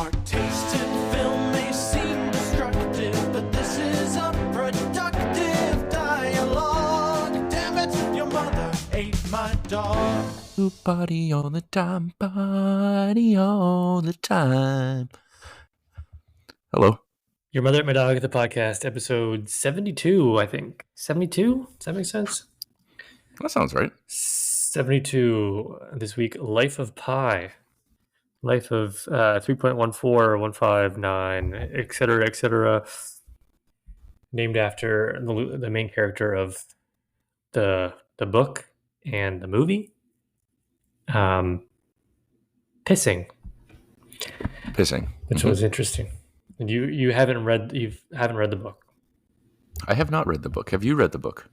Our taste in film may seem destructive, but this is a productive dialogue. Damn it, your mother ate my dog. Ooh, body all the time, body all the time. Hello. Your Mother Ate My Dog, the podcast, episode 72, I think. 72? Does that make sense? That sounds right. 72 this week. Life of Pi. Life of 3.14, 159, etc., etc. Named after the main character of the book and the movie. Pissing. Which was interesting. And you haven't read the book. I have not read the book. Have you read the book?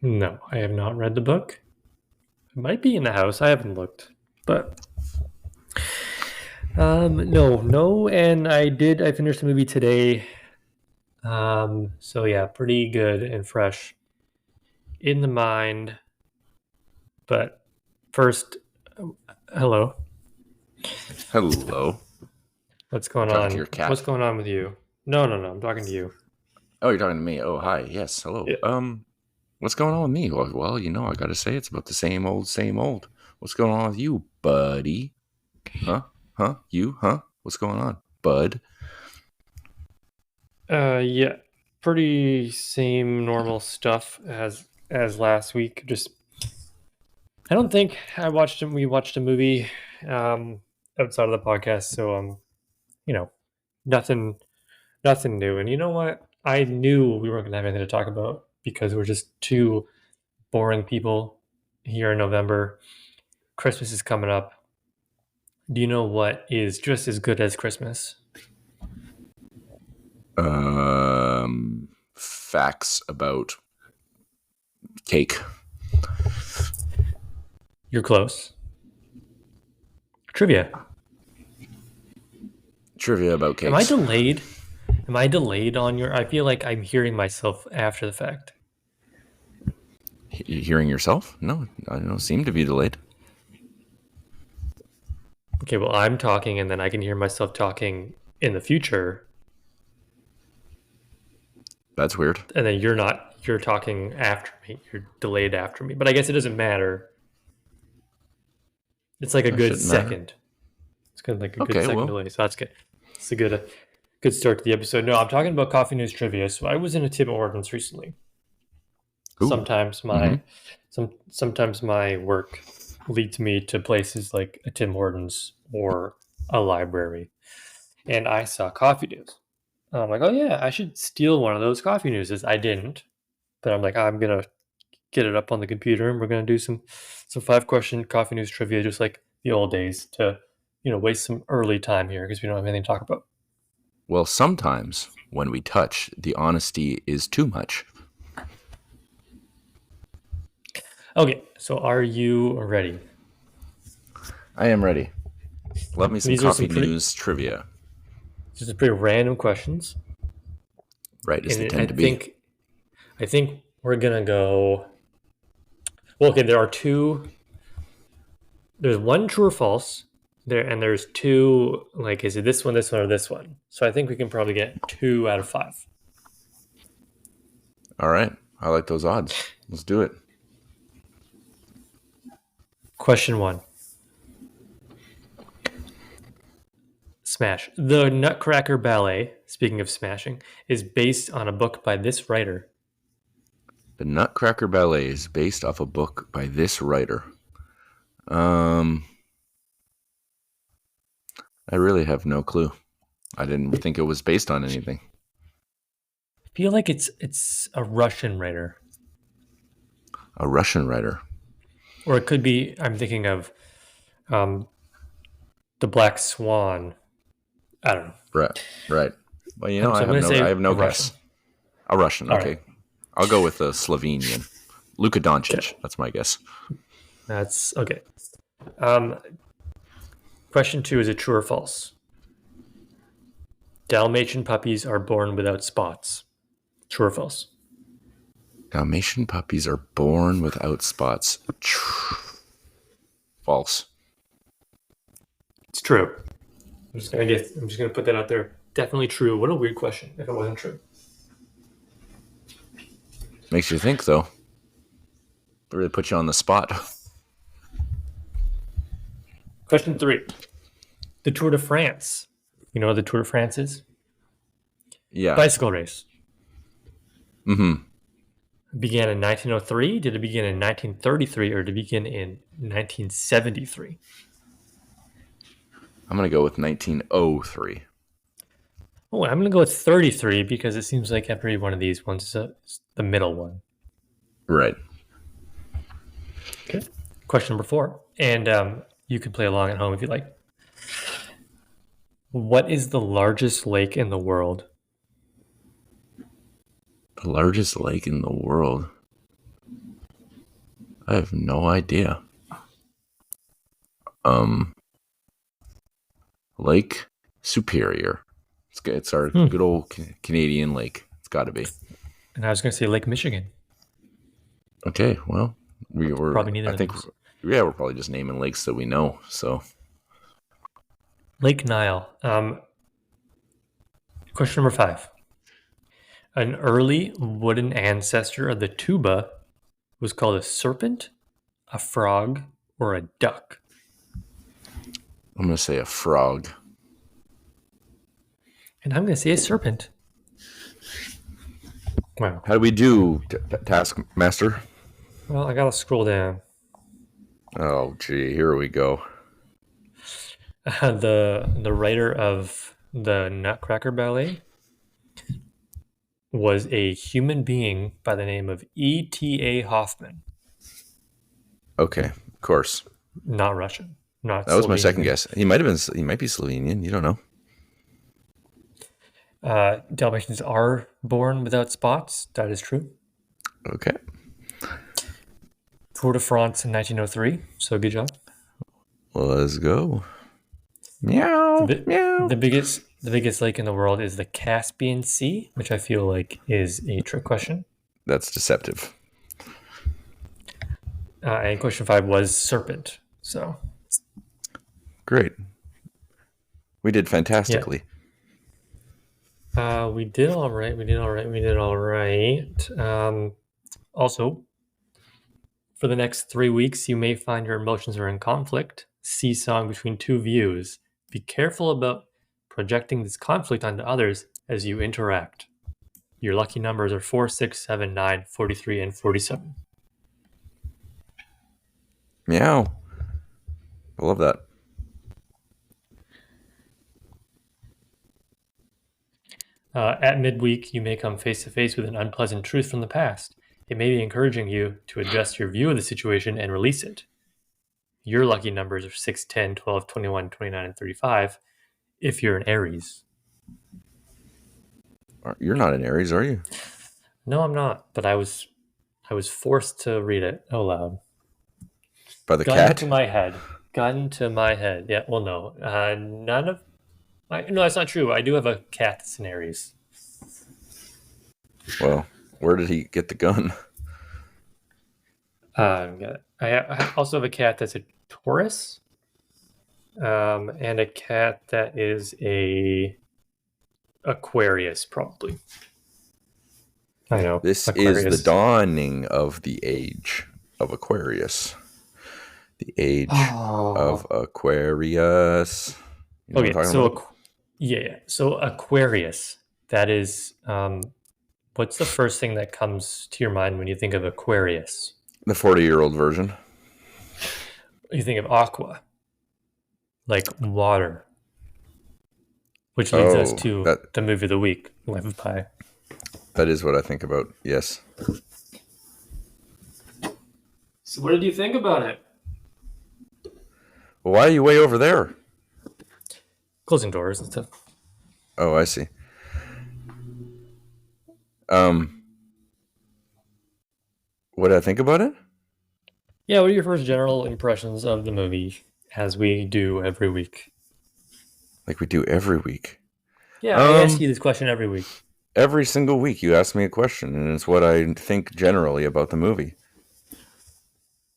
No, I have not read the book. It might be in the house. I haven't looked, but no. And I finished the movie today. So yeah, pretty good and fresh in the mind. But first, hello. Hello. What's going Talking on? to your cat? What's going on with you? No. I'm talking to you. Oh, you're talking to me. Oh, hi. Yes. Hello. Yeah. What's going on with me? Well, I got to say it's about the same old, same old. What's going on with you, buddy? Huh? You? Huh? What's going on, bud? Yeah, pretty same normal stuff as last week. Just, I don't think we watched a movie outside of the podcast, so nothing new. And you know what? I knew we weren't gonna have anything to talk about because we're just two boring people here in November. Christmas is coming up. Do you know what is just as good as Christmas? Facts about cake. You're close. Trivia about cakes. Am I delayed on your... I feel like I'm hearing myself after the fact. Hearing yourself? No, I don't seem to be delayed. Okay, well, I'm talking and then I can hear myself talking in the future. That's weird. And then you're talking after me. You're delayed after me. But I guess it doesn't matter. It's like a good second. It's kind of like a good second delay. So that's good. It's a good start to the episode. No, I'm talking about coffee news trivia. So I was in a Tim Hortons recently. Ooh. Sometimes my work leads me to places like a Tim Hortons or a library. And I saw coffee news. And I'm like, oh yeah, I should steal one of those coffee newses. I didn't. But I'm like, I'm going to get it up on the computer and we're going to do some 5-question coffee news trivia just like the old days to, waste some early time here because we don't have anything to talk about. Well, sometimes when we touch, the honesty is too much. Okay, so are you ready? I am ready. Love me some coffee news trivia. These are pretty random questions. Right, as they tend to be. I think we're going to go... Well, okay, there are two... There's one true or false, and there's two, like, is it this one, or this one? So I think we can probably get 2 out of 5. All right. I like those odds. Let's do it. Question 1. Smash. The Nutcracker Ballet, speaking of smashing, is based on a book by this writer. The Nutcracker Ballet is based off a book by this writer. I really have no clue. I didn't think it was based on anything. I feel like it's a Russian writer. A Russian writer. Or it could be, I'm thinking of The Black Swan. I don't know. Right. Well, I have no guess. A Russian, okay. Right. I'll go with the Slovenian. Luka Doncic, okay. That's my guess. That's okay. Question 2, is it true or false? Dalmatian puppies are born without spots. True or false? Dalmatian puppies are born without spots. False. It's true. I'm just gonna put that out there. Definitely true. What a weird question if it wasn't true. Makes you think, though. It really puts you on the spot. Question 3. The Tour de France. You know what the Tour de France is? Yeah. Bicycle race. Mm-hmm. Began in 1903. Did it begin in 1933 or did it begin in 1973? I'm going to go with 1903. Oh, I'm going to go with 33 because it seems like every one of these ones is the middle one. Right. Okay. Question number 4. And you can play along at home if you like. What is the largest lake in the world? The largest lake in the world? I have no idea. Lake Superior. It's our good old Canadian lake. It's got to be. And I was going to say Lake Michigan. Okay, well, we were Probably neither I of think, those. yeah, we're probably just naming lakes that we know. So, Lake Nile. Question number 5. An early wooden ancestor of the tuba was called a serpent, a frog, or a duck. I'm going to say a frog. And I'm going to say a serpent. Wow. How do we do, Taskmaster? Well, I got to scroll down. Oh, gee, here we go. The writer of the Nutcracker Ballet was a human being by the name of E.T.A. Hoffman. Okay, of course. Not Russian. Not That was my Slovenian. second guess. He might have been. He might be Slovenian. You don't know. Dalmatians are born without spots. That is true. Okay. Tour de France in 1903. So good job. Let's go. Meow. Meow. The biggest lake in the world is the Caspian Sea, which I feel like is a trick question. That's deceptive. And question 5 was serpent. So Great. We did fantastically. we did all right. Also, for the next 3 weeks, you may find your emotions are in conflict, seesawing between two views. Be careful about projecting this conflict onto others as you interact. Your lucky numbers are 4, 6, 7, 9, 43, and 47. Meow. I love that. At midweek, you may come face to face with an unpleasant truth from the past. It may be encouraging you to adjust your view of the situation and release it. Your lucky numbers are 6, 10, 12, 21, 29, and 35 if you're an Aries. You're not an Aries, are you? No, I'm not, but I was forced to read it out loud. By the Got cat? into my head. Yeah, well, no. No, that's not true. I do have a cat that's an Aries. Well, where did he get the gun? I also have a cat that's a Taurus, and a cat that is a Aquarius, probably. I know. This Aquarius. is the dawning of the age of Aquarius. The age of Aquarius. You know what I'm Okay, talking so about? yeah. So Aquarius, that is, what's the first thing that comes to your mind when you think of Aquarius? The 40-year-old version. You think of aqua, like water, which leads us to the movie of the week, Life of Pi. That is what I think about, yes. So what did you think about it? Well, why are you way over there? Closing doors and stuff. Oh, I see. What did I think about it? Yeah, what are your first general impressions of the movie, as we do every week? Like we do every week. Yeah, I ask you this question every week. Every single week you ask me a question, and it's what I think generally about the movie.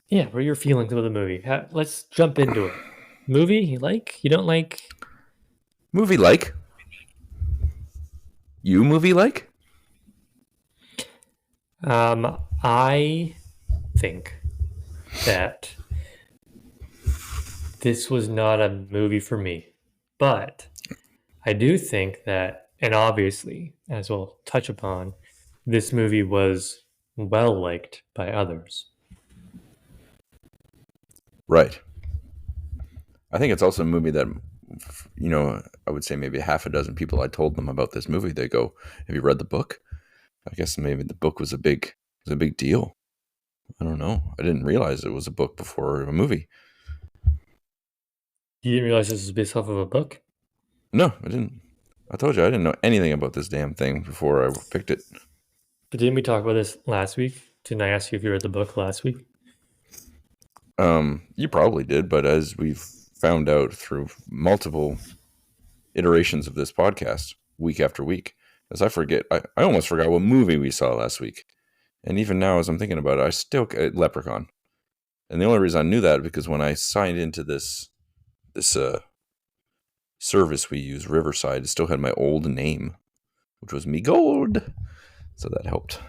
Yeah, what are your feelings about the movie? Let's jump into it. Movie, you like? You don't like? Movie like? You movie like? I think that this was not a movie for me, but I do think that, and obviously, as we'll touch upon, this movie was well liked by others. Right. I think it's also a movie that, I would say maybe half a dozen people I told them about this movie, they go, "Have you read the book?" I guess maybe the book was a big deal. I don't know. I didn't realize it was a book before a movie. You didn't realize this was based off of a book? No, I didn't. I told you I didn't know anything about this damn thing before I picked it. But didn't we talk about this last week? Didn't I ask you if you read the book last week? You probably did, but as we've found out through multiple iterations of this podcast, week after week, as I forget, I almost forgot what movie we saw last week. And even now, as I'm thinking about it, I still Leprechaun. And the only reason I knew that is because when I signed into this service we use, Riverside, it still had my old name, which was Me Gold. So that helped.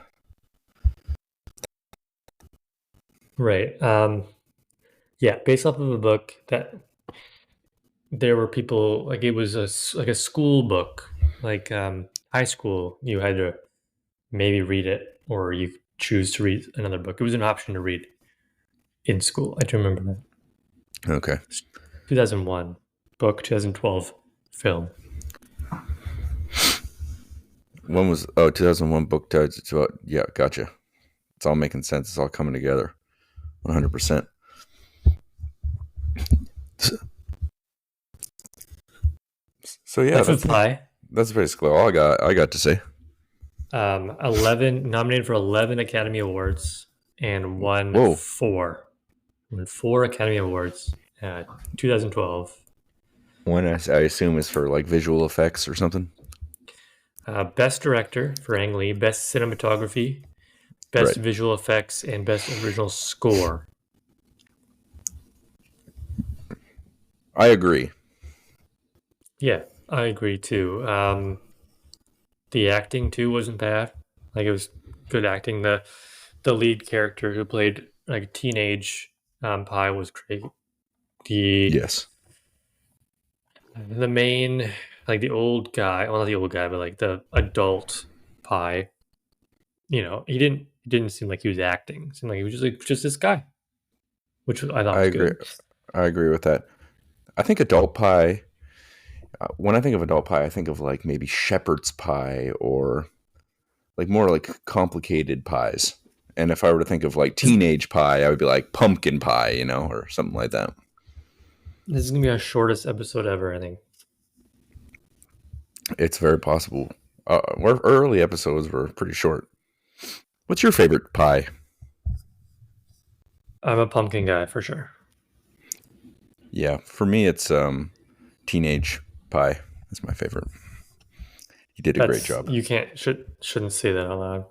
Right. Yeah, based off of a book that there were people, like, it was like a school book, like high school. You had to maybe read it, or you choose to read another book. It was an option to read in school. I do remember that. Okay. 2001 book, 2012 film. When was 2001 book? Yeah, gotcha. It's all making sense. It's all coming together. 100%. So yeah, that's basically all I got to say. 11 nominated for 11 Academy Awards and won Whoa. four Academy Awards. 2012. One I assume is for like visual effects or something. Best director for Ang Lee, best cinematography, best visual effects, and best original score. I agree. Yeah, I agree too. The acting too wasn't bad. Like, it was good acting. The lead character who played like a teenage Pi was great. Yes. The main, like the old guy, well, not the old guy, but like the adult Pi, he didn't seem like he was acting. It seemed like he was just this guy, which I thought was agree. good. I agree with that. I think adult pie. When I think of adult pie, I think of like maybe shepherd's pie or like more like complicated pies. And if I were to think of like teenage pie, I would be like pumpkin pie, or something like that. This is gonna be our shortest episode ever, I think. It's very possible. Our early episodes were pretty short. What's your favorite pie? I'm a pumpkin guy for sure. Yeah, for me it's teenage pie. That's my favorite. You did a great job. You shouldn't say that out loud.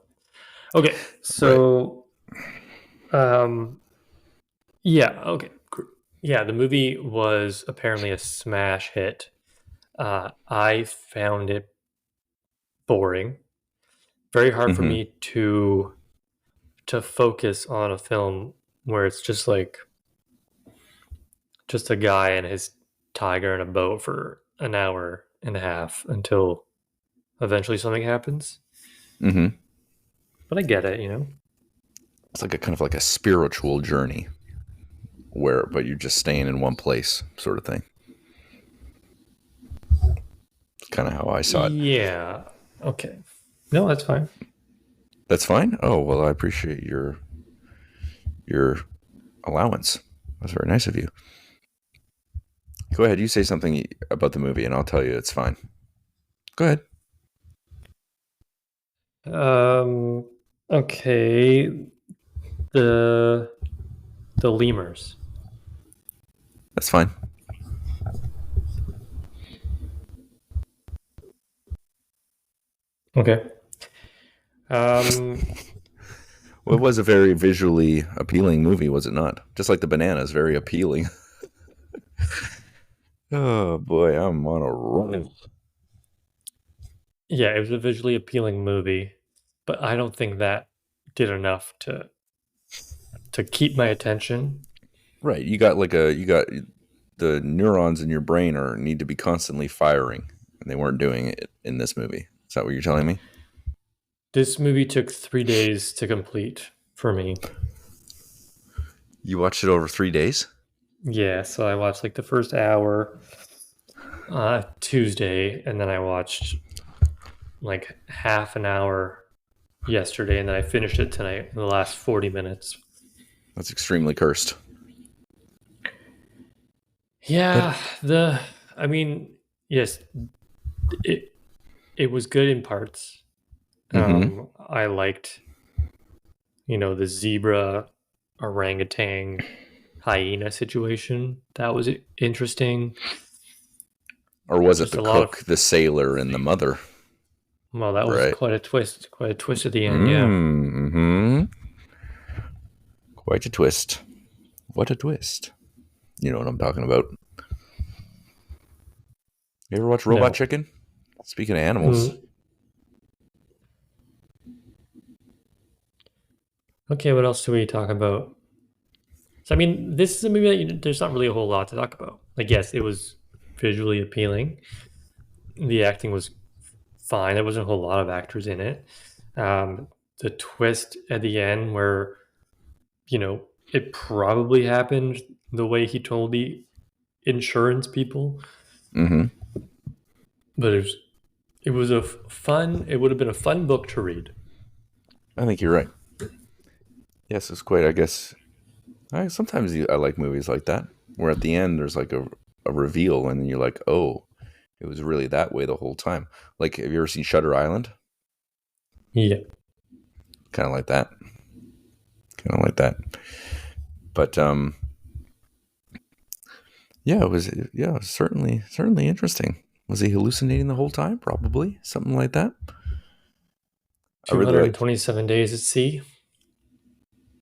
Okay, so yeah, okay. Yeah, the movie was apparently a smash hit. I found it boring. Very hard for me to focus on a film where it's just like a guy and his tiger in a boat for an hour and a half until eventually something happens. Mm-hmm. But I get it, It's like a kind of like a spiritual journey but you're just staying in one place sort of thing. It's kind of how I saw it. Yeah. Okay. No, that's fine. That's fine? Oh, well, I appreciate your allowance. That's very nice of you. Go ahead. You say something about the movie and I'll tell you it's fine. Go ahead. Okay. The lemurs. That's fine. Okay. Well, it was a very visually appealing movie, was it not? Just like the bananas, very appealing. Oh boy, I'm on a roll. Yeah, it was a visually appealing movie, but I don't think that did enough to keep my attention. Right, you got the neurons in your brain are need to be constantly firing, and they weren't doing it in this movie. Is that what you're telling me? This movie took 3 days to complete for me. You watched it over 3 days? Yeah, so I watched like the first hour Tuesday, and then I watched like half an hour yesterday, and then I finished it tonight in the last 40 minutes. That's extremely cursed. Yeah, I mean, yes, it it was good in parts. Mm-hmm. I liked, the zebra orangutan hyena situation. That was interesting. Or was it Just the a lot of cook, the sailor, and the mother? well, that was Right. quite a twist at the end. Yeah. Mm-hmm. Quite a twist. What a twist. You know what I'm talking about. You ever watch Robot No. Chicken? Speaking of animals. Mm. Okay, what else do we talk about? So, I mean, this is a movie that there's not really a whole lot to talk about. Like, yes, it was visually appealing. The acting was fine. There wasn't a whole lot of actors in it. The twist at the end, where it probably happened the way he told the insurance people, Mm-hmm. but it was a fun. It would have been a fun book to read. I think you're right. Yes, it's quite, I guess. Sometimes I like movies like that, where at the end there's like a reveal, and then you're like, oh, it was really that way the whole time. Like, have you ever seen Shutter Island? Yeah. Kind of like that. Kind of like that. But yeah, it was certainly interesting. Was he hallucinating the whole time? Probably something like that. I really liked 227 days at sea.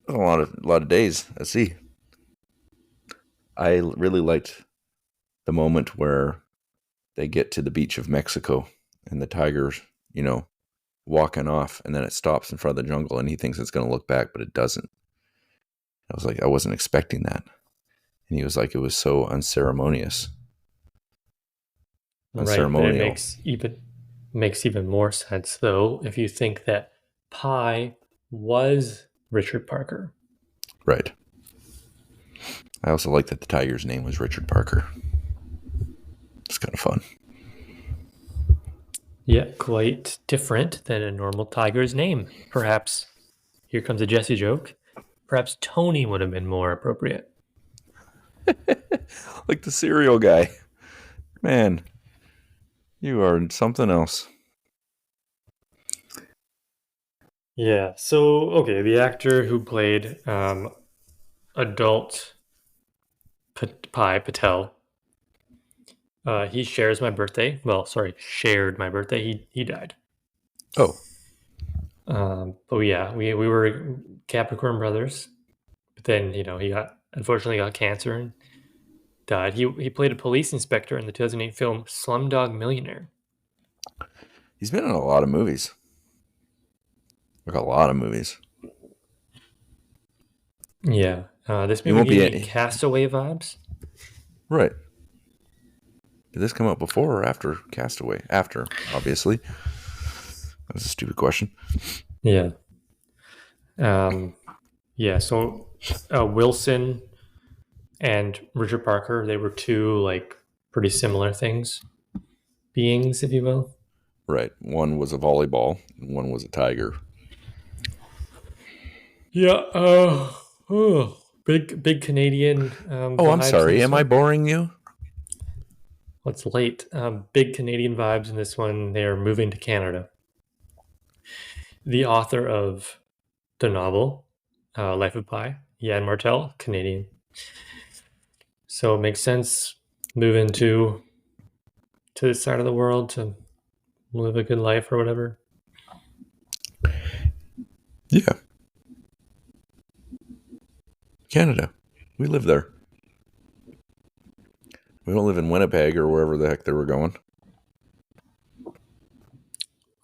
a lot of days at sea. I really liked the moment where they get to the beach of Mexico and the tiger's, walking off, and then it stops in front of the jungle, and he thinks it's going to look back, but it doesn't. I was like, I wasn't expecting that. And he was like, it was so unceremonious. Right, but it Unceremonial. makes even more sense though if you think that Pi was Richard Parker. Right. I also like that the tiger's name was Richard Parker. It's kind of fun. Yeah, quite different than a normal tiger's name. Perhaps, here comes a Jesse joke, perhaps Tony would have been more appropriate. Like the cereal guy. Man, you are something else. Yeah, so, okay, the actor who played adult Pi Patel, he shares my birthday. Well, sorry, shared my birthday. He died. Oh, But yeah, we were Capricorn brothers. But then he unfortunately got cancer and died. He played a police inspector in the 2008 film Slumdog Millionaire. he's been in a lot of movies. Like a lot of movies. Yeah, this He movie won't be gave me any. Castaway vibes. Right. Did this come out before or after Castaway? After, obviously. That's a stupid question. Yeah. Yeah. So Wilson and Richard Parker, they were two like pretty similar beings, if you will. Right. One was a volleyball, and one was a tiger. Yeah. Big Canadian. Oh, I'm vibes in sorry. this Am I one. boring you? Well, it's late. Big Canadian vibes in this one. They are moving to Canada. The author of the novel, Life of Pi, Yann Martel, Canadian. So it makes sense moving to this side of the world to live a good life or whatever. Yeah. Canada. We live there. We don't live in Winnipeg or wherever the heck they were going.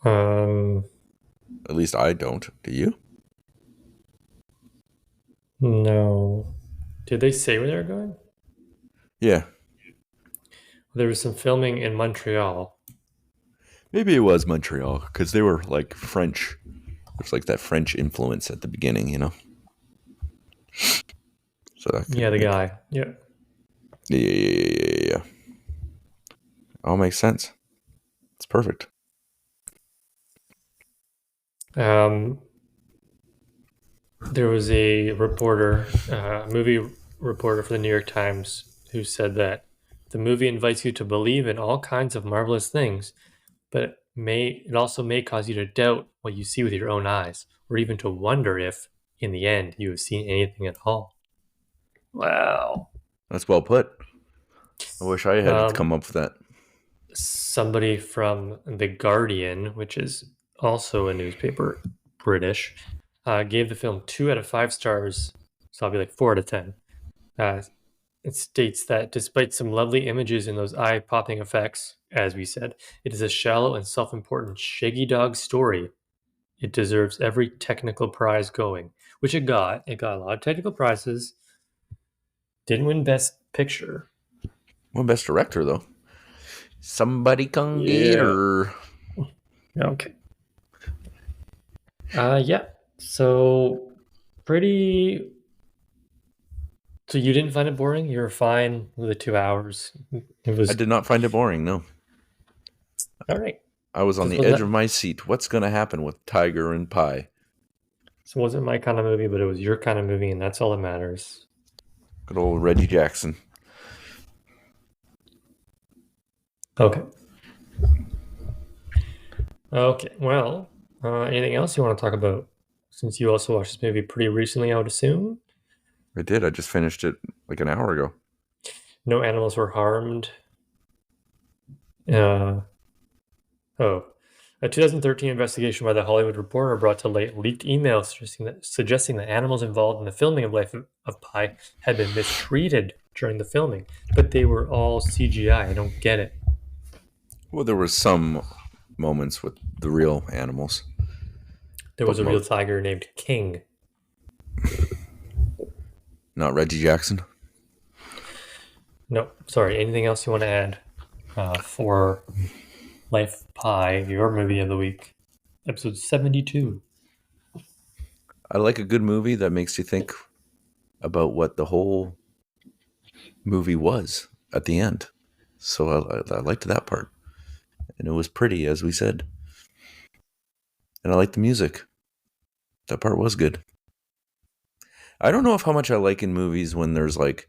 At least I don't. Do you? No. Did they say where they were going? Yeah. There was some filming in Montreal. Maybe it was Montreal because they were like French. There's like that French influence at the beginning, you know? So that Yeah, the guy. Yeah. Yeah. All makes sense. It's perfect. There was a reporter, movie reporter for the New York Times, who said that the movie invites you to believe in all kinds of marvelous things, but it also may cause you to doubt what you see with your own eyes, or even to wonder if, in the end, you have seen anything at all. Wow. That's well put. I wish I had come up with that. Somebody from The Guardian, which is also a newspaper, British, gave the film 2 out of 5 stars, so I'll be like 4 out of 10. It states that despite some lovely images in those eye-popping effects, as we said, it is a shallow and self-important shaggy dog story. It deserves every technical prize going, which it got. It got a lot of technical prizes. Didn't win Best Picture. Well, Best Director, though. Somebody come get her. Okay. Yeah. So, pretty... So you didn't find it boring? You were fine with the 2 hours? It was... I did not find it boring, no. All right. I was on the edge of my seat. What's going to happen with Tiger and Pie? So it wasn't my kind of movie, but it was your kind of movie, and that's all that matters. Good old Reggie Jackson. Okay. Okay, well, anything else you want to talk about? Since you also watched this movie pretty recently, I would assume? I did. I just finished it like an hour ago. No animals were harmed. A 2013 investigation by the Hollywood Reporter brought to light leaked emails suggesting that animals involved in the filming of Life of Pi had been mistreated during the filming, but they were all CGI. I don't get it. Well, there were some moments with the real animals. There was a real tiger named King. Not Reggie Jackson? No, sorry. Anything else you want to add for Life of Pi, your movie of the week? Episode 72. I like a good movie that makes you think about what the whole movie was at the end. So I liked that part. And it was pretty, as we said. And I liked the music. That part was good. I don't know how much I like in movies when there's like,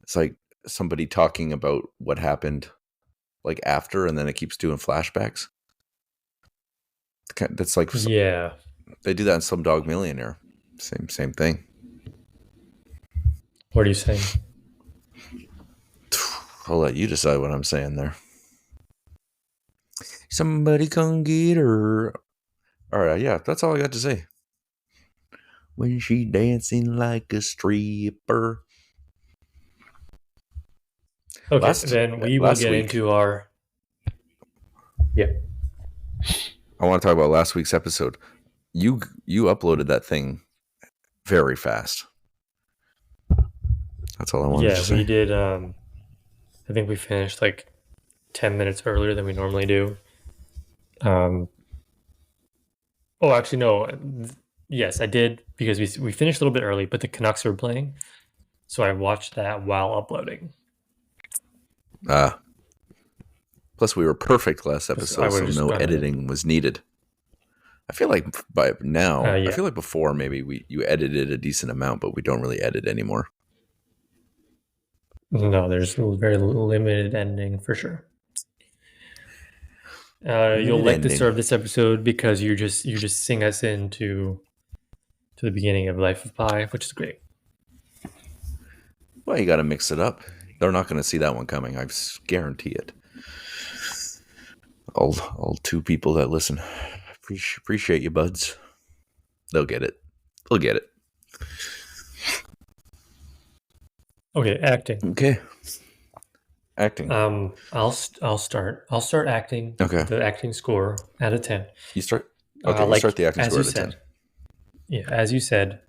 it's like somebody talking about what happened like after, and then it keeps doing flashbacks. That's like, yeah, they do that in Slumdog Millionaire. Same thing. What are you saying? I'll let you decide what I'm saying there. Somebody come get her. All right, yeah, that's all I got to say. When she dancing like a stripper. Okay, then we will get into our... Yeah. I want to talk about last week's episode. You uploaded that thing very fast. That's all I wanted to say. Yeah, we did. I think we finished like 10 minutes earlier than we normally do. Oh, actually, no. Yes, I did, because we finished a little bit early, but the Canucks were playing. So I watched that while uploading. Plus, we were perfect last episode, so no editing was needed. I feel like by now, I feel like before maybe you edited a decent amount, but we don't really edit anymore. No, there's very limited editing for sure. You'll like the start of this episode because you just sing us into the beginning of Life of Pi, which is great. Well, you got to mix it up. They're not going to see that one coming. I guarantee it. All 2 people that listen, appreciate you, buds. They'll get it. Okay, acting. Okay. Acting. I'll start. I'll start acting. Okay. The acting score out of 10. You start. Okay, you start the acting as score you out of 10. said. Yeah, as you said,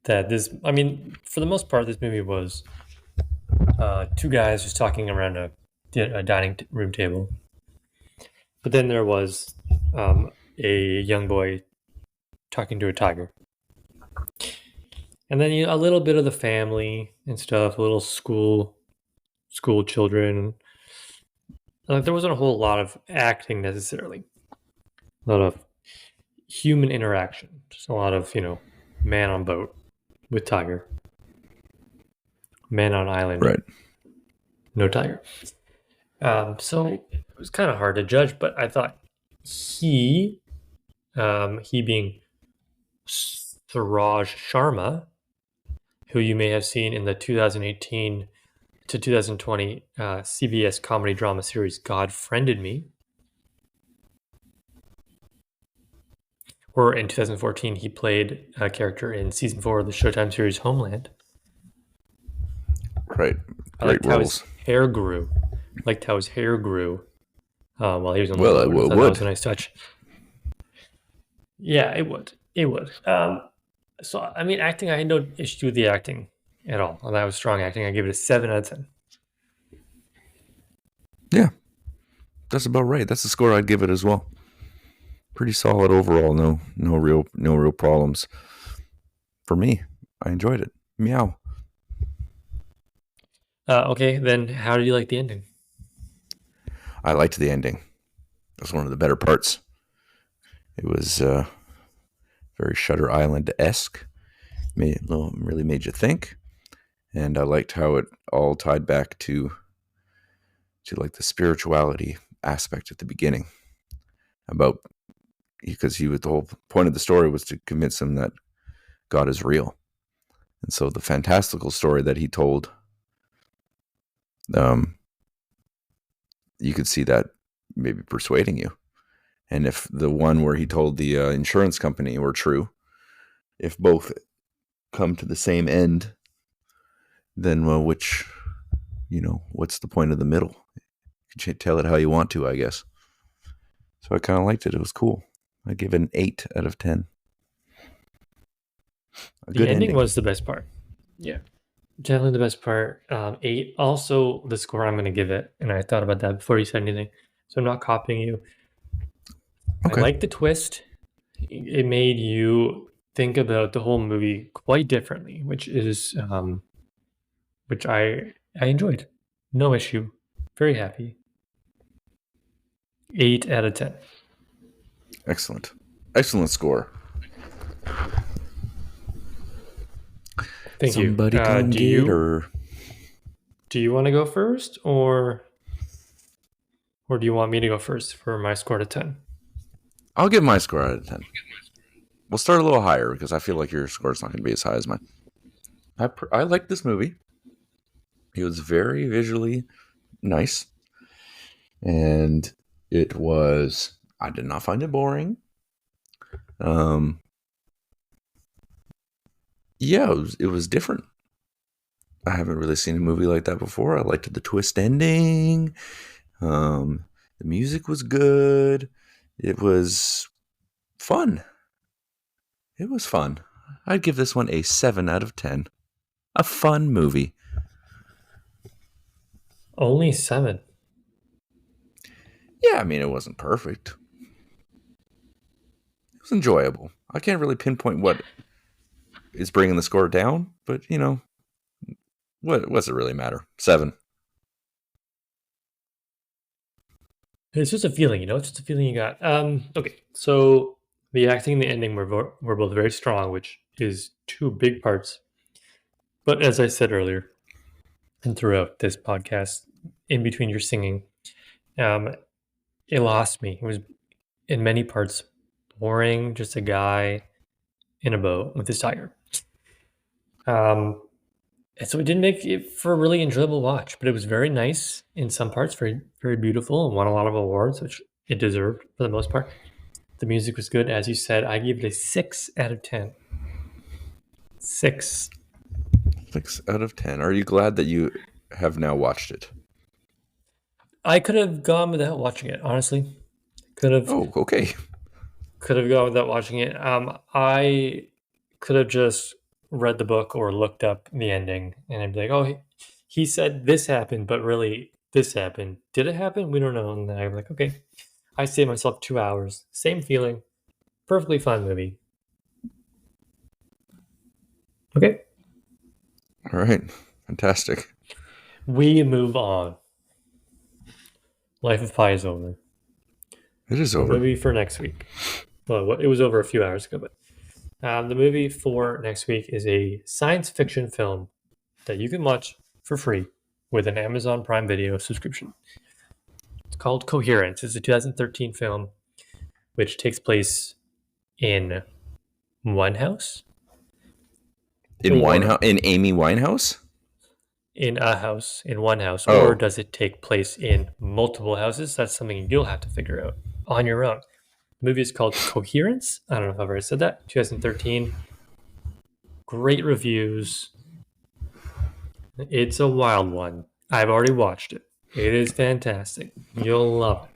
that this. I mean, for the most part, this movie was two guys just talking around a dining room table. But then there was a young boy talking to a tiger. And then a little bit of the family and stuff, a little school children. There wasn't a whole lot of acting necessarily. A lot of human interaction. Just a lot of, man on boat with tiger. Man on island. Right. No tiger. So it was kind of hard to judge, but I thought he being Suraj Sharma, who you may have seen in the 2018 to 2020 CBS comedy drama series God Friended Me. Or in 2014, he played a character in season 4 of the Showtime series Homeland. Right. I liked how his hair grew. While he was on the boat. Well, that was a nice touch. Yeah, it would. So, I mean, acting, I had no issue with the acting at all. That was strong acting. I give it a 7 out of 10. Yeah, that's about right. That's the score I'd give it as well. Pretty solid overall. No real problems. For me, I enjoyed it. Meow. Okay, then how did you like the ending? I liked the ending. That's one of the better parts. It was very Shutter Island-esque. Really made you think. And I liked how it all tied back to like the spirituality aspect at the beginning. Because the whole point of the story was to convince him that God is real. And so the fantastical story that he told, you could see that maybe persuading you. And if the one where he told the insurance company were true, if both come to the same end, then what's the point of the middle? You can tell it how you want to, I guess. So I kind of liked it. It was cool. I give it an 8 out of 10. The ending was the best part. Yeah, definitely the best part. 8. Also, the score I'm going to give it, and I thought about that before you said anything, so I'm not copying you. Okay. I like the twist. It made you think about the whole movie quite differently, which I enjoyed. No issue. Very happy. 8 out of 10. Excellent score. Thank Somebody you. come Do you want to go first, or do you want me to go first for my score to 10? I'll give my score out of 10. We'll start a little higher because I feel like your score is not going to be as high as mine. I liked this movie. It was very visually nice, and I did not find it boring. Yeah, it was different. I haven't really seen a movie like that before. I liked the twist ending. The music was good. It was fun. I'd give this one a 7 out of 10. A fun movie. Only 7. Yeah, I mean, it wasn't perfect. It was enjoyable. I can't really pinpoint what is bringing the score down, but, what does it really matter? 7. It's just a feeling, It's just a feeling you got. Okay, so the acting and the ending were both very strong, which is 2 big parts. But as I said earlier, and throughout this podcast, in between your singing, it lost me. It was, in many parts, boring, just a guy in a boat with his tiger. And so it didn't make it for a really enjoyable watch, but it was very nice in some parts, very, very beautiful, and won a lot of awards, which it deserved for the most part. The music was good, as you said. I give it a 6 out of 10. 6. 6 out of 10. Are you glad that you have now watched it? I could have gone without watching it, honestly. Could have Oh, okay. gone without watching it. I could have just read the book or looked up the ending, and I'd be like, "Oh, he said this happened, but really this happened. Did it happen? We don't know." And then I'm like, "Okay." I saved myself 2 hours. Same feeling. Perfectly fun movie. Okay, All right. Fantastic. we move on. Life of Pi is over. It is The over. movie for next week. Well, it was over a few hours ago, but the movie for next week is a science fiction film that you can watch for free with an Amazon Prime Video subscription. It's called Coherence. It's a 2013 film which takes place in one house, In Or- Winehouse, in Amy Winehouse? in a house, in one house, Oh. or does it take place in multiple houses? That's something you'll have to figure out on your own. The movie is called Coherence. I don't know if I've already said that. 2013. Great reviews. It's a wild one. I've already watched it. It is fantastic. You'll love it.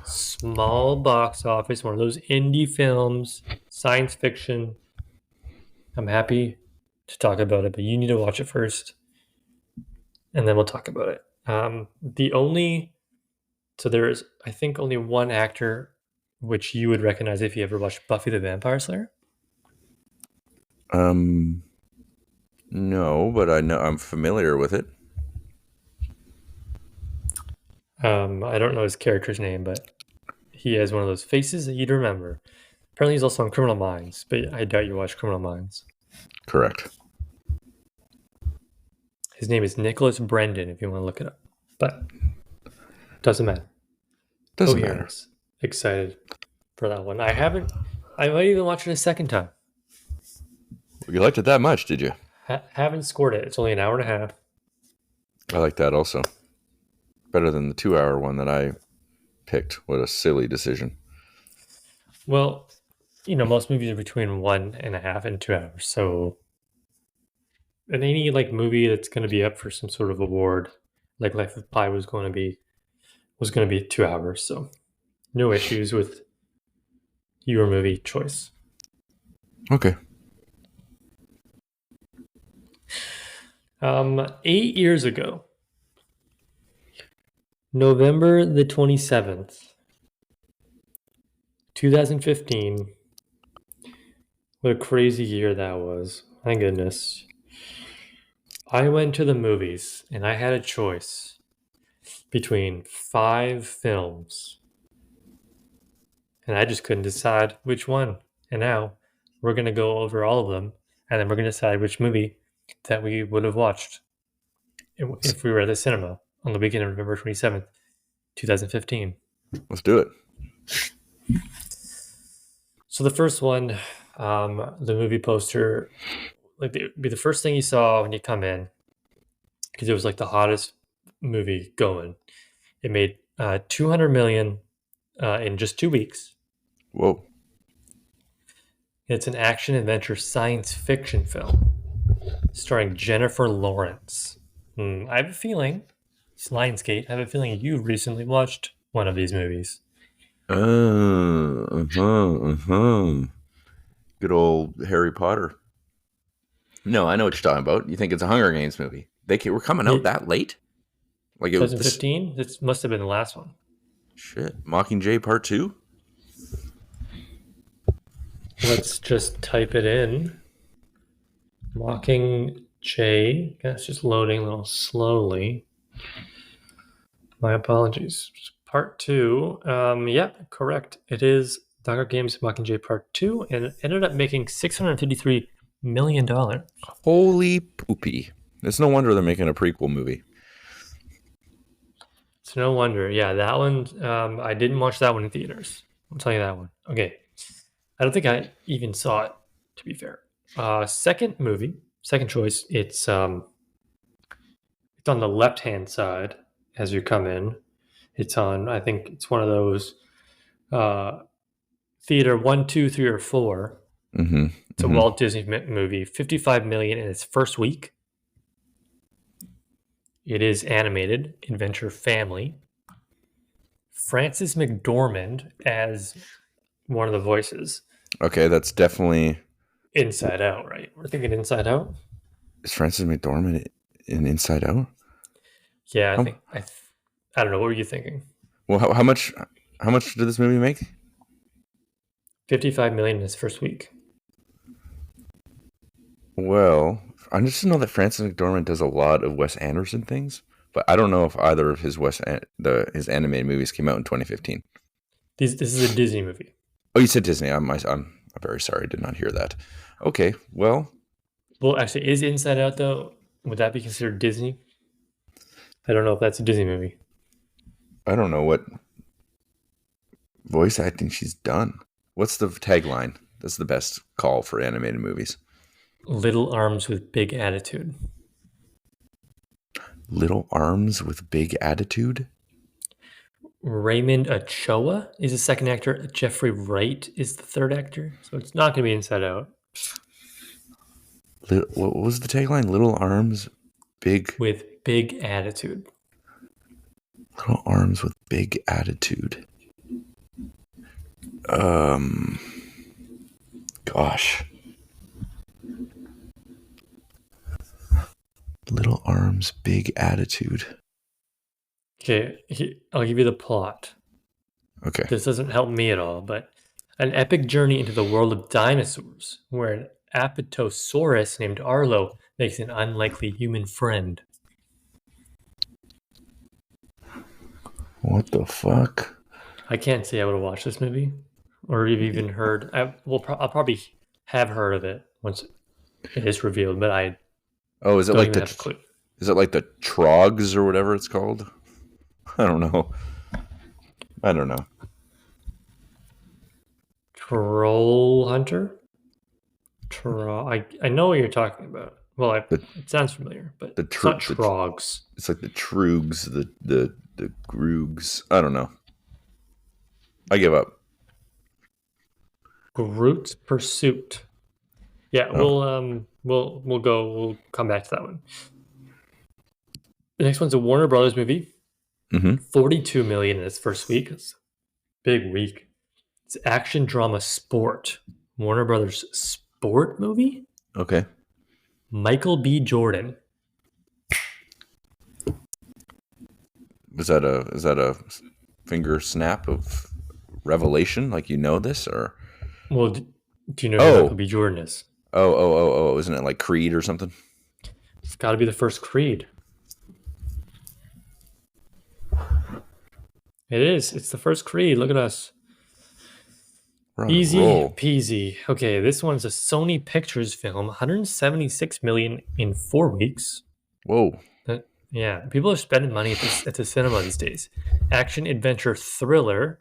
Small box office, one of those indie films, science fiction. I'm happy to talk about it, but you need to watch it first, and then we'll talk about it. There is, I think, only one actor which you would recognize if you ever watched Buffy the Vampire Slayer. No, but I know I'm familiar with it. I don't know his character's name, but he has one of those faces that you'd remember. Apparently, he's also on Criminal Minds, but I doubt you watch Criminal Minds. Correct. His name is Nicholas Brendan, if you want to look it up. But doesn't matter. Doesn't matter. Coherence. Excited for that one. I might even watch it a second time. You liked it that much, did you? Haven't scored it. It's only an hour and a half. I like that also. Better than the 2-hour one that I picked. What a silly decision. Well, most movies are between 1.5 and 2 hours. So, and any movie that's going to be up for some sort of award, like Life of Pi was going to be 2 hours. So, no issues with your movie choice. Okay. 8 years ago, November the 27th, 2015. What a crazy year that was. My goodness. I went to the movies and I had a choice between 5 films. And I just couldn't decide which one. And now we're going to go over all of them, and then we're going to decide which movie that we would have watched if we were at the cinema on the weekend of November 27th, 2015. Let's do it. So the first one, the movie poster, it'd be the first thing you saw when you come in, because it was the hottest movie going. It made $200 million in just 2 weeks. Whoa. It's an action adventure science fiction film starring Jennifer Lawrence. I have a feeling, it's Lionsgate, I have a feeling you recently watched one of these movies. Good old Harry Potter. No, I know what you're talking about. You think it's a Hunger Games movie. They were coming out that late? Like it was 2015? This must have been the last one. Shit. Mockingjay Part 2? Let's just type it in. Mockingjay. It's just loading a little slowly. My apologies. Part 2. Yeah, correct. It is Hunger Games Mockingjay Part 2, and it ended up making $653 million. Holy poopy. It's no wonder they're making a prequel movie. It's no wonder. Yeah, that one, I didn't watch that one in theaters. I'll tell you that one. Okay. I don't think I even saw it, to be fair. Second choice, it's on the left-hand side as you come in. It's on, I think it's one of those theater 1, 2, 3, or 4. Mm-hmm. It's a Walt Disney movie, $55 million in its first week. It is animated, Adventure Family. Frances McDormand as one of the voices. Okay, that's definitely. Inside Out, right? We're thinking Inside Out. Is Frances McDormand in Inside Out? Yeah, How- I don't know. What were you thinking? Well, how much? How much did this movie make? 55 million in its first week. Well, I just know that Francis McDormand does a lot of Wes Anderson things, but I don't know if either of his his animated movies came out in 2015. This is a Disney movie. Oh, you said Disney. I'm very sorry. I did not hear that. Okay, well, Well, actually, is Inside Out though? Would that be considered Disney? I don't know if that's a Disney movie. I don't know what voice acting she's done. What's the tagline? That's the best call for animated movies. Little Arms with Big Attitude. Little Arms with Big Attitude? Raymond Ochoa is the second actor. Jeffrey Wright is the third actor. So it's not going to be Inside Out. What was the tagline? Little Arms, Big... With Big Attitude. Little Arms with Big Attitude. Gosh. Little Arms, Big Attitude. Okay, I'll give you the plot. Okay. This doesn't help me at all, but an epic journey into the world of dinosaurs, where an Apatosaurus named Arlo makes an unlikely human friend. What the fuck? I can't say I would have watched this movie, or have even heard. I'll probably have heard of it once it is revealed, but I Oh, is it don't like even have a clue. is it like the Trogs or whatever it's called? I don't know. Troll Hunter? I know what you're talking about. Well, it sounds familiar, but it's not Trogs. It's like the Troogs, the Groogs. I don't know. I give up. Groot's Pursuit. Yeah, we'll come back to that one. The next one's a Warner Brothers movie. Mm-hmm. 42 million in its first week. It's a big week. It's action drama sport. Warner Brothers sport movie. Okay. Michael B. Jordan. Is that a finger snap of revelation? Like you know this or? Well, do you know who Michael B. Jordan is? Oh! Isn't it like Creed or something? It's got to be the first Creed. It is. It's the first Creed. Look at us. Easy peasy. Okay, this one's a Sony Pictures film. 176 million in 4 weeks. Whoa. Yeah, people are spending money at the cinema these days. Action adventure thriller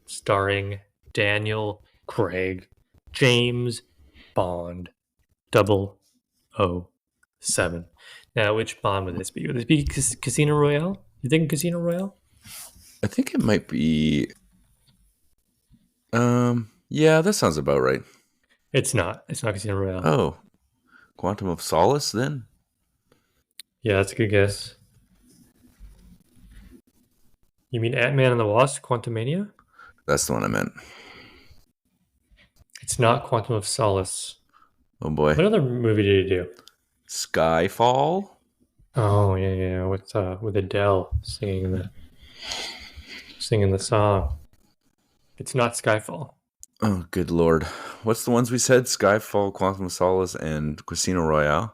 starring Daniel Craig, James Bond, 007. Now, which Bond would this be? Would this be Casino Royale? You think Casino Royale? I think it might be. Yeah, that sounds about right. It's not. It's not Casino Royale. Oh, Quantum of Solace then? Yeah, that's a good guess. You mean Ant-Man and the Wasp, Quantumania? That's the one I meant. It's not Quantum of Solace. Oh boy. What other movie did he do? Skyfall? Oh yeah, with Adele singing the song. It's not Skyfall. Oh, good lord. What's the ones we said? Skyfall, Quantum of Solace, and Casino Royale?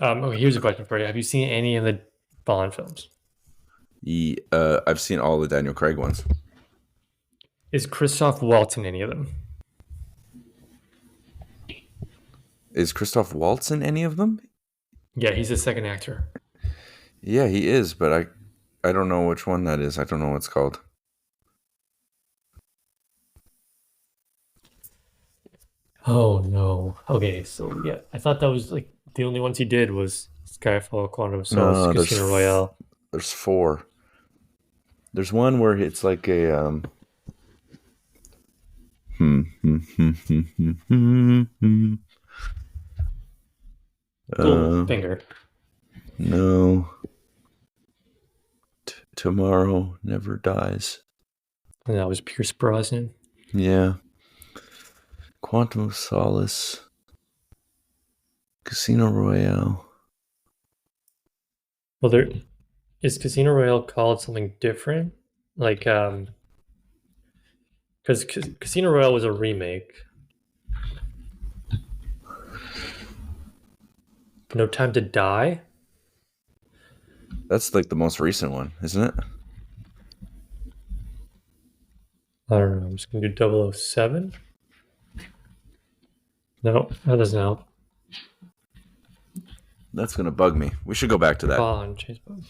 Okay, here's a question for you. Have you seen any of the Bond films? I've seen all the Daniel Craig ones. Is Christoph Waltz in any of them? Is Christoph Waltz in any of them? Yeah, he's the second actor. Yeah, he is, but I don't know which one that is. I don't know what it's called. Oh no. Okay, so yeah, I thought that was like the only ones he did was Skyfall, Quantum of Solace, Casino Royale. There's 4. There's one where it's like a Goldfinger. No. Tomorrow Never Dies. And that was Pierce Brosnan. Yeah. Quantum of Solace. Casino Royale. Well, there is Casino Royale called something different, like because Casino Royale was a remake. No Time to Die. That's like the most recent one, isn't it? I don't know. I'm just gonna do 007. No, that doesn't help. That's going to bug me. We should go back to that. Bond, James Bond.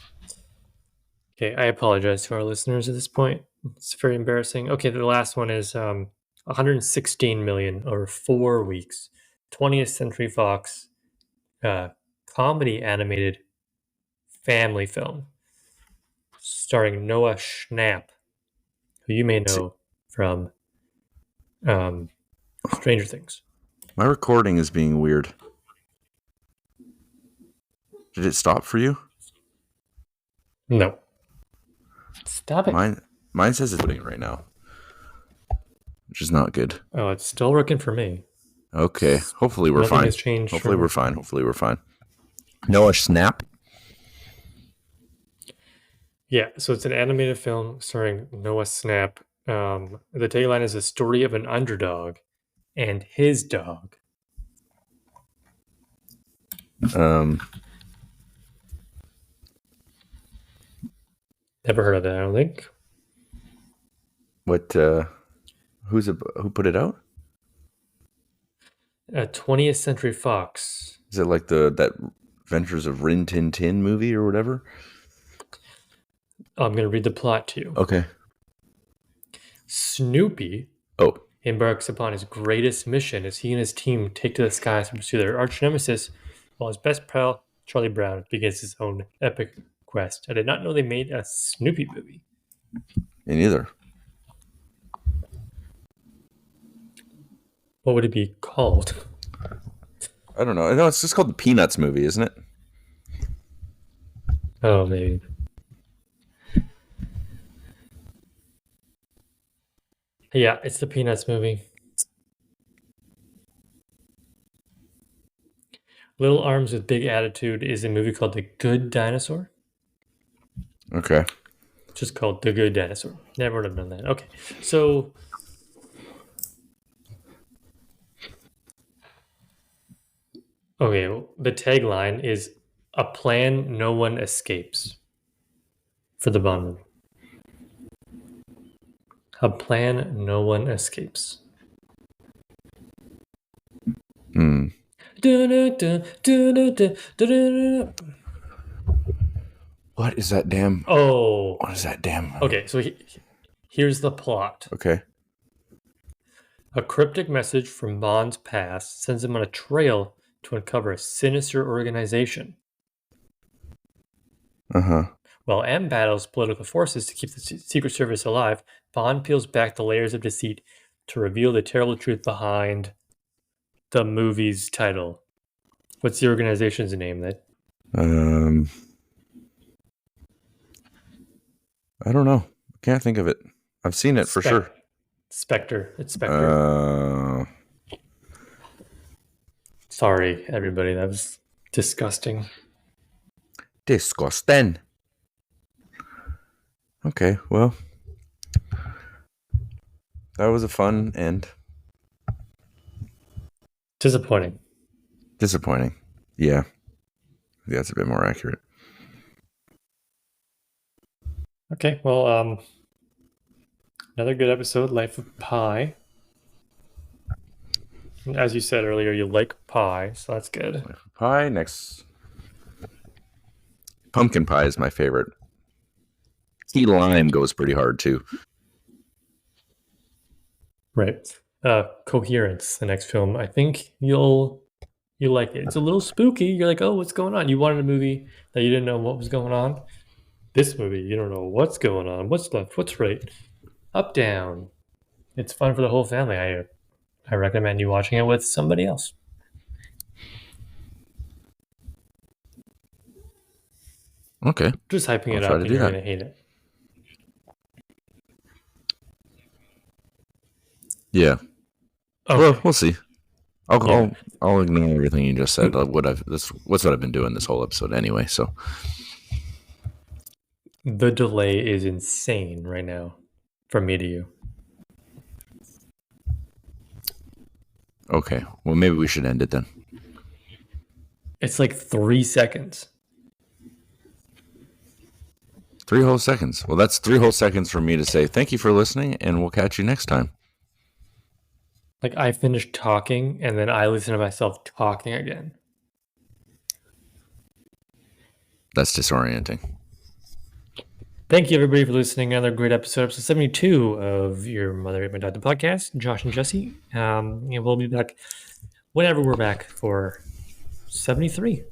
Okay, I apologize to our listeners at this point. It's very embarrassing. Okay, the last one is 116 million over 4 weeks. 20th Century Fox comedy animated family film starring Noah Schnapp, who you may know from Stranger Things. My recording is being weird. Did it stop for you? No. Stop it. Mine says it's loading right now, which is not good. Oh, it's still working for me. Okay. Hopefully we're Nothing fine. has changed Hopefully from- we're fine. Hopefully we're fine. Noah Schnapp. Yeah, so it's an animated film starring Noah Schnapp. The tagline is a story of an underdog and his dog. Never heard of that, I don't think. What? Who put it out? 20th Century Fox. Is it like that Adventures of Rin Tin Tin movie or whatever? I'm going to read the plot to you. Okay. Snoopy Oh. embarks upon his greatest mission as he and his team take to the skies to pursue their arch nemesis, while his best pal, Charlie Brown, begins his own epic quest. I did not know they made a Snoopy movie. Me neither. What would it be called? I don't know. No, it's just called the Peanuts movie, isn't it? Oh, maybe. Yeah, it's the Peanuts movie. Little Arms with Big Attitude is a movie called The Good Dinosaur. Okay. Just called The Good Dinosaur. Never would have done that. Okay, so well, the tagline is "A plan no one escapes" for the Bond movie. A plan no one escapes. Hmm. What is that damn? Oh, What is that damn? okay. So here's the plot. Okay. A cryptic message from Bond's past sends him on a trail to uncover a sinister organization. Uh-huh. While M battles political forces to keep the Secret Service alive, Bond peels back the layers of deceit to reveal the terrible truth behind the movie's title. What's the organization's name? I don't know. Can't think of it. I've seen it for sure. Spectre. It's Spectre. Sorry, everybody. That was disgusting. Disgusting. Okay, well, that was a fun end. Disappointing. Disappointing. Yeah. That's a bit more accurate. Okay, well, another good episode, Life of Pi. As you said earlier, you like pie, so that's good. Pie next. Pumpkin pie is my favorite. Key lime goes pretty hard too. Right. Coherence, the next film. I think you'll like it. It's a little spooky. You're like, oh, what's going on? You wanted a movie that you didn't know what was going on. This movie, you don't know what's going on, what's left, what's right, up, down. It's fun for the whole family. I recommend you watching it with somebody else. Okay. Just hyping I'll it try up, to and do you're that. gonna hate it. Yeah. Okay. Well, we'll see. I'll, Yeah. I'll ignore everything you just said. What's what I've been doing this whole episode anyway. So The delay is insane right now from me to you. okay. Well, maybe we should end it then. It's like 3 seconds. 3 whole seconds. Well, that's 3 whole seconds for me to say thank you for listening, and we'll catch you next time. Like I finished talking and then I listen to myself talking again. That's disorienting. Thank you everybody for listening. Another great episode 72 of Your Mother Ate My Dog, the podcast. Josh and Jesse. And we'll be back whenever we're back for 73.